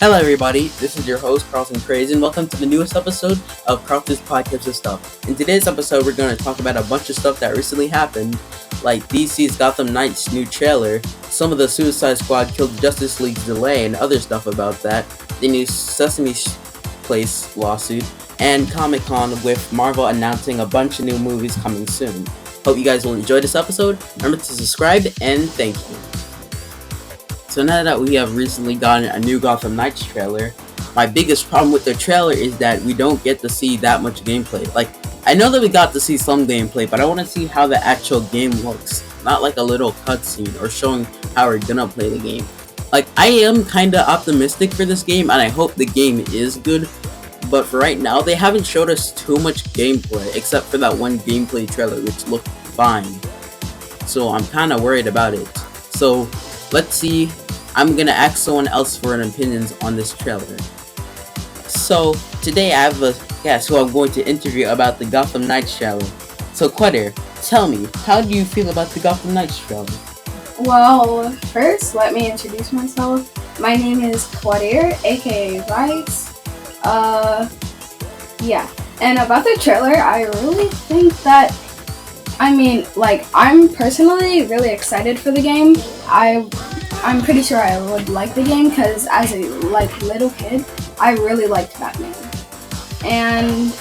Hello everybody, this is your host Carlton Craze and welcome to the newest episode of Carlton's MCU Stuff. In today's episode we're going to talk about a bunch of stuff that recently happened, like DC's Gotham Knights new trailer, some of the Suicide Squad Kill the Justice League's delay and other stuff about that, the new Sesame Place lawsuit, and Comic-Con with Marvel announcing a bunch of new movies coming soon. Hope you guys will enjoy this episode. Remember to subscribe and thank you. So now that we have recently gotten a new Gotham Knights trailer, my biggest problem with the trailer is that we don't get to see that much gameplay. Like, I know that we got to see some gameplay, but I want to see how the actual game looks. Not like a little cutscene or showing how we're gonna play the game. Like, I am kinda optimistic for this game, and I hope the game is good. But for right now, they haven't showed us too much gameplay, except for that one gameplay trailer, which looked fine. So I'm kinda worried about it. So, let's see. I'm gonna ask someone else for an opinions on this trailer. So today I have a guest who I'm going to interview about the Gotham Knights trailer. So Quadir, tell me, how do you feel about the Gotham Knights trailer? Well, first let me introduce myself. My name is Quadir, aka Vice. Yeah. And about the trailer, I really think that I'm personally really excited for the game. I'm pretty sure I would like the game because as a little kid, I really liked Batman. And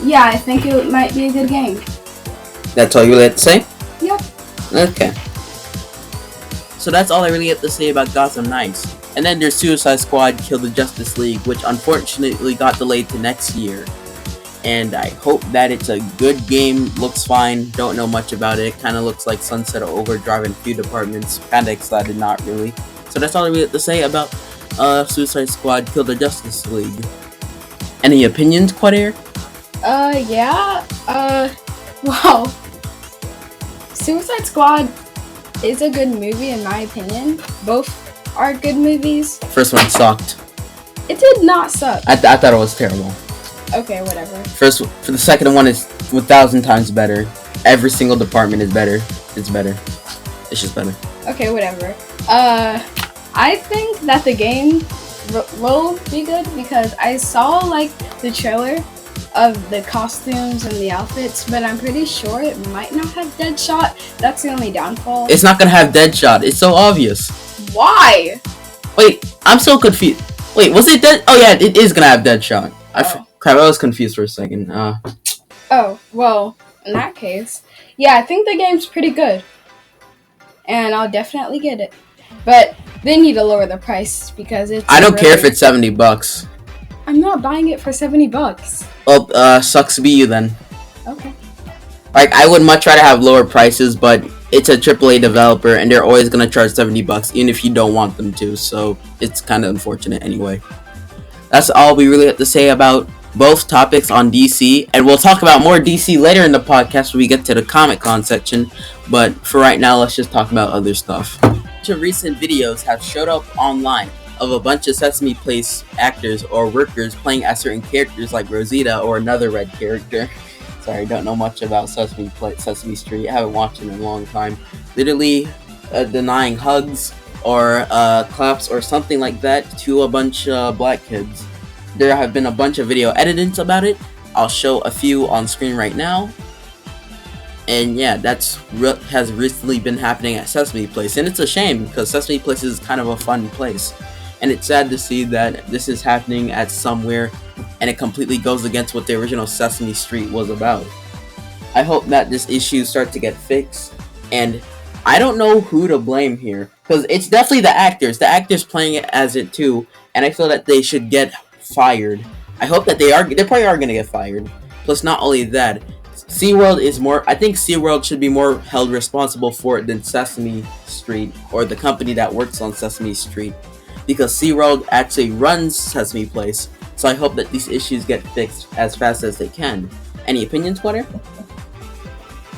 yeah, I think it might be a good game. That's all you really have to say? Yep. Okay. So that's all I really have to say about Gotham Knights. And then there's Suicide Squad Kill the Justice League, which unfortunately got delayed to next year. And I hope that it's a good game, looks fine, don't know much about it, kind of looks like Sunset Overdrive in a few departments, kind of excited, not really. So that's all I really have to say about Suicide Squad Kill the Justice League. Any opinions, Quadir? Well, Suicide Squad is a good movie in my opinion. Both are good movies. First one sucked. It did not suck. I thought it was terrible. Okay, whatever. For the second one is 1,000 times better. Every single department is better. It's better. It's just better. Okay, whatever. I think that the game will be good because I saw the trailer of the costumes and the outfits, but I'm pretty sure it might not have Deadshot. That's the only downfall. It's not gonna have Deadshot. It's so obvious. Why? Wait, I'm so confused. Wait, was it Dead? Oh yeah, it is gonna have Deadshot. Crap, I was confused for a second. Oh, well, in that case, yeah, I think the game's pretty good. And I'll definitely get it. But they need to lower the price because it's... I don't care if it's $70. I'm not buying it for $70. Well, sucks to be you then. Okay. Like, I would much rather have lower prices, but it's a AAA developer and they're always gonna charge $70 even if you don't want them to, so it's kind of unfortunate anyway. That's all we really have to say about both topics on DC, and we'll talk about more DC later in the podcast when we get to the Comic-Con section, but for right now, let's just talk about other stuff. A bunch of recent videos have showed up online of a bunch of Sesame Place actors or workers playing as certain characters like Rosita or another red character. Sorry, don't know much about Sesame Street, I haven't watched it in a long time. Literally denying hugs or claps or something like that to a bunch of black kids. There have been a bunch of video edits about it. I'll show a few on screen right now. And yeah, that's what has recently been happening at Sesame Place. And it's a shame because Sesame Place is kind of a fun place. And it's sad to see that this is happening at somewhere and it completely goes against what the original Sesame Street was about. I hope that this issue starts to get fixed. And I don't know who to blame here. Because it's definitely the actors. The actors playing it as it too. And I feel that they should get fired. I hope that they probably are going to get fired. Plus, not only that, I think SeaWorld should be more held responsible for it than Sesame Street or the company that works on Sesame Street. Because SeaWorld actually runs Sesame Place. So I hope that these issues get fixed as fast as they can. Any opinions, Quadir?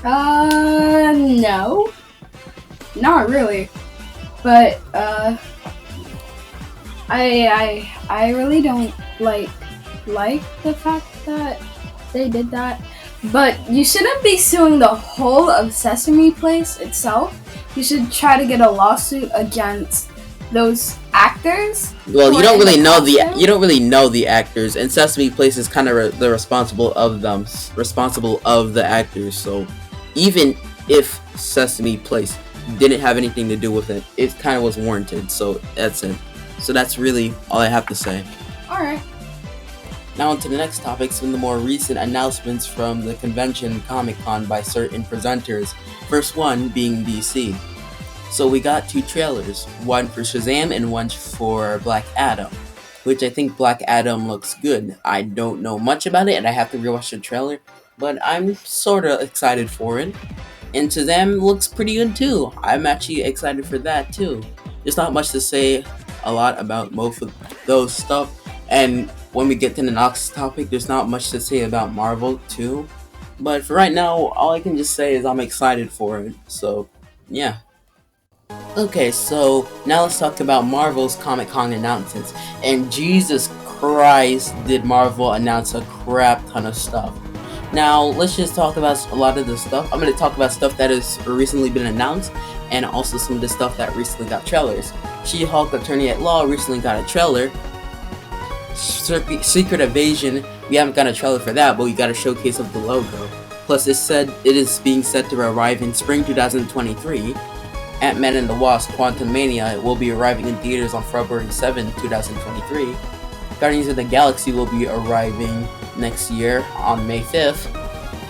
No. Not really. But, I really don't like the fact that they did that. But you shouldn't be suing the whole of Sesame Place itself. You should try to get a lawsuit against those actors Well, who you are don't in the really know costume. you don't really know the actors, and Sesame Place is kind of the responsible of the actors. So even if Sesame Place didn't have anything to do with it, it kind of was warranted. So that's it. So that's really all I have to say. All right. Now on to the next topic, some of the more recent announcements from the convention Comic-Con by certain presenters. First one being DC. So we got two trailers, one for Shazam and one for Black Adam, which I think Black Adam looks good. I don't know much about it and I have to rewatch the trailer, but I'm sort of excited for it. And Shazam looks pretty good too. I'm actually excited for that too. There's not much to say a lot about both of those stuff, and when we get to the next topic, there's not much to say about Marvel too. But for right now, all I can just say is I'm excited for it. So, yeah. Okay, so now let's talk about Marvel's Comic-Con announcements. And Jesus Christ, did Marvel announce a crap ton of stuff. Now, let's just talk about a lot of the stuff. I'm going to talk about stuff that has recently been announced, and also some of the stuff that recently got trailers. She-Hulk Attorney at Law recently got a trailer. Secret Invasion, we haven't got a trailer for that, but we got a showcase of the logo. Plus, it is being set to arrive in spring 2023. Ant-Man and the Wasp: Quantumania will be arriving in theaters on February 7, 2023. Guardians of the Galaxy will be arriving next year on May 5th.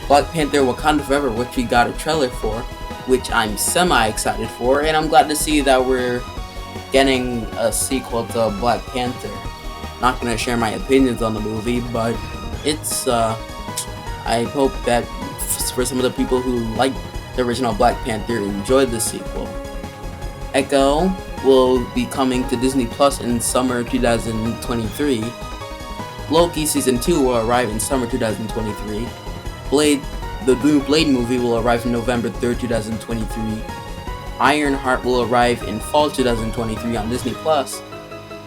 Black Panther: Wakanda Forever, which we got a trailer for, which I'm semi-excited for, and I'm glad to see that we're getting a sequel to Black Panther. Not gonna share my opinions on the movie, but it's, I hope that for some of the people who like the original Black Panther enjoyed the sequel. Echo will be coming to Disney Plus in summer 2023. Loki Season 2 will arrive in summer 2023. The new Blade movie will arrive in November 3rd, 2023. Ironheart will arrive in fall 2023 on Disney Plus.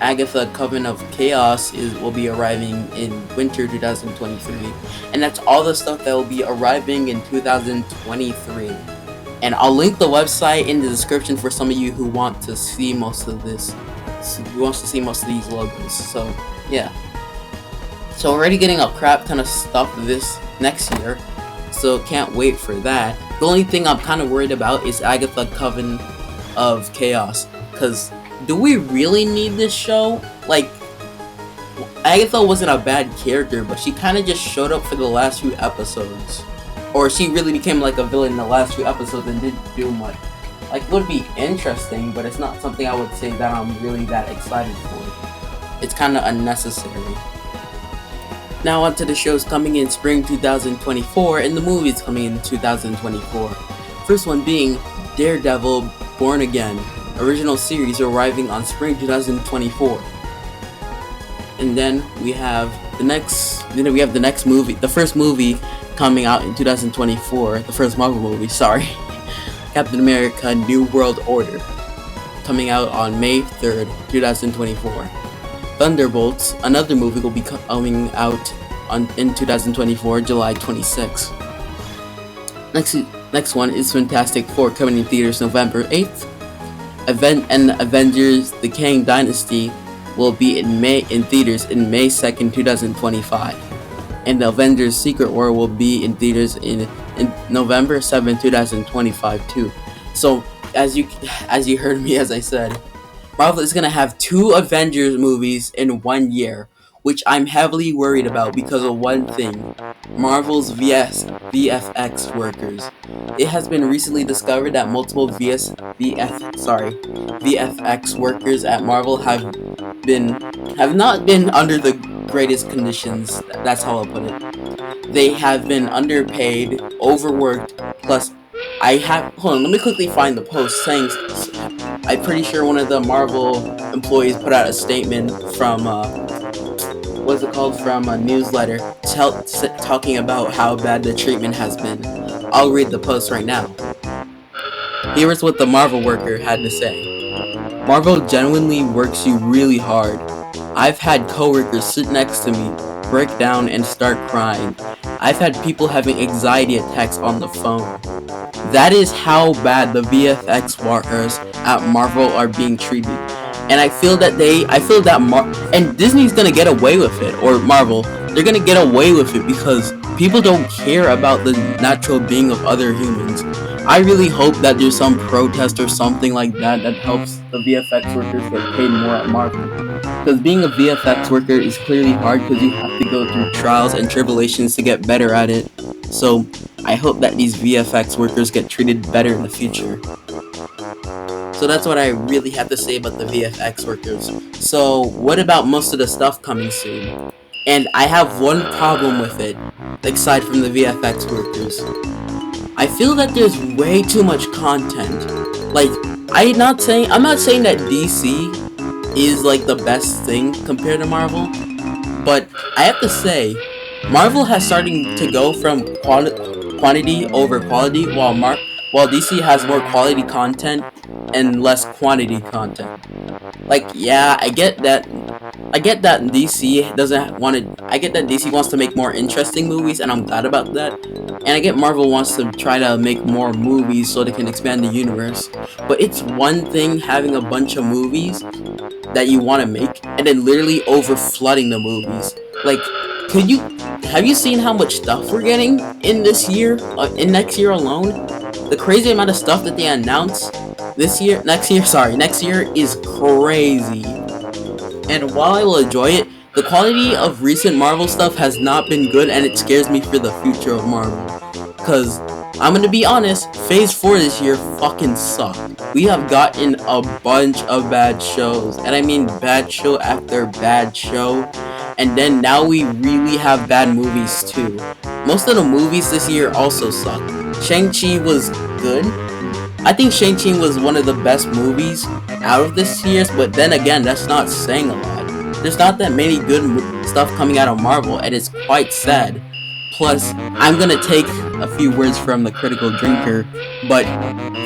Agatha Coven of Chaos will be arriving in winter 2023. And that's all the stuff that will be arriving in 2023. And I'll link the website in the description for some of you who want to see most of this. Who wants to see most of these logos. So, yeah. So we're already getting a crap ton of stuff this next year. So can't wait for that. The only thing I'm kind of worried about is Agatha Coven of Chaos. Because do we really need this show? Like, Agatha wasn't a bad character, but she kind of just showed up for the last few episodes. Or she really became like a villain in the last few episodes and didn't do much. Like, it would be interesting, but it's not something I would say that I'm really that excited for. It's kind of unnecessary. Now onto the shows coming in spring 2024 and the movies coming in 2024. First one being Daredevil Born Again, original series arriving on spring 2024. And then we have the next movie, the first movie coming out in 2024, the first Marvel movie, sorry. Captain America New World Order, coming out on May 3rd, 2024. Thunderbolts, another movie, will be coming out in 2024, July 26th. Next one is Fantastic Four, coming in theaters November 8th. Avengers: The Kang Dynasty will be in theaters in May 2nd, 2025. And the Avengers: Secret War will be in theaters in November 7, 2025 too. So as you heard me, as I said, Marvel is gonna have two Avengers movies in 1 year, which I'm heavily worried about because of one thing: Marvel's VFX workers. It has been recently discovered that multiple VFX workers at Marvel have not been under the greatest conditions. That's how I'll put it. They have been underpaid, overworked, plus hold on, let me quickly find the post saying, I'm pretty sure one of the Marvel employees put out a statement from from a newsletter talking about how bad the treatment has been. I'll read the post right now. Here's what the Marvel worker had to say. Marvel genuinely works you really hard. I've had coworkers sit next to me, break down, and start crying. I've had people having anxiety attacks on the phone. That is how bad the VFX workers at Marvel are being treated. And I feel that and Disney's gonna get away with it, or Marvel, they're gonna get away with it because people don't care about the natural being of other humans. I really hope that there's some protest or something like that that helps the VFX workers get paid more at Marvel. Because being a VFX worker is clearly hard because you have to go through trials and tribulations to get better at it. So I hope that these VFX workers get treated better in the future. So that's what I really have to say about the VFX workers. So what about most of the stuff coming soon? And I have one problem with it, aside from the VFX workers. I feel that there's way too much content. Like, I'm not saying that DC is like the best thing compared to Marvel, but I have to say, Marvel has starting to go from quantity over quality, while DC has more quality content and less quantity content. Like, yeah, I get that DC doesn't want to. I get that DC wants to make more interesting movies, and I'm glad about that. And I get Marvel wants to try to make more movies so they can expand the universe. But it's one thing having a bunch of movies that you want to make, and then literally over flooding the movies. Like, have you seen how much stuff we're getting in this year, in next year alone? The crazy amount of stuff that they announce next year is crazy. And while I will enjoy it, the quality of recent Marvel stuff has not been good, and it scares me for the future of Marvel. Cause I'm gonna be honest, Phase 4 this year fucking sucked. We have gotten a bunch of bad shows, and I mean bad show after bad show. And then now we really have bad movies too. Most of the movies this year also suck. Shang-Chi was good. I think Shang-Chi was one of the best movies out of this year's, but then again, that's not saying a lot. There's not that many good stuff coming out of Marvel, and it's quite sad. Plus, I'm gonna take a few words from the critical drinker, but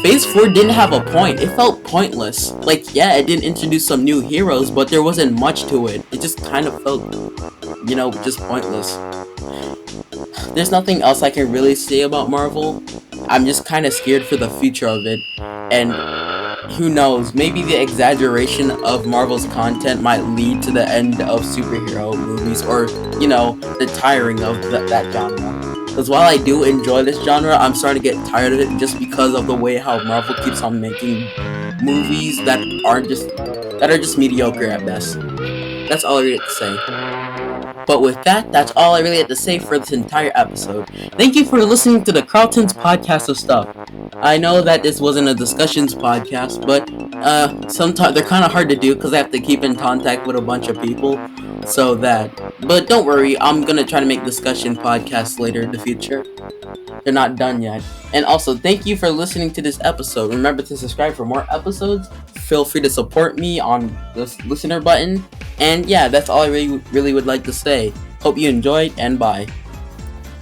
Phase 4 didn't have a point. It felt pointless. Like, yeah, it didn't introduce some new heroes, but there wasn't much to it. It just kind of felt, just pointless. There's nothing else I can really say about Marvel. I'm just kind of scared for the future of it. And who knows, maybe the exaggeration of Marvel's content might lead to the end of superhero movies, or, the tiring of that genre. Because while I do enjoy this genre, I'm starting to get tired of it just because of the way how Marvel keeps on making movies that are just mediocre at best. That's all I really have to say. But with that, that's all I really had to say for this entire episode. Thank you for listening to the Carlton's podcast of stuff. I know that this wasn't a discussions podcast, but sometimes they're kind of hard to do because I have to keep in contact with a bunch of people. But don't worry, I'm gonna try to make discussion podcasts later in the future. They're not done yet. And also, thank you for listening to this episode. Remember to subscribe for more episodes. Feel free to support me on the listener button. And yeah, that's all I really would like to say. Hope you enjoyed, and bye.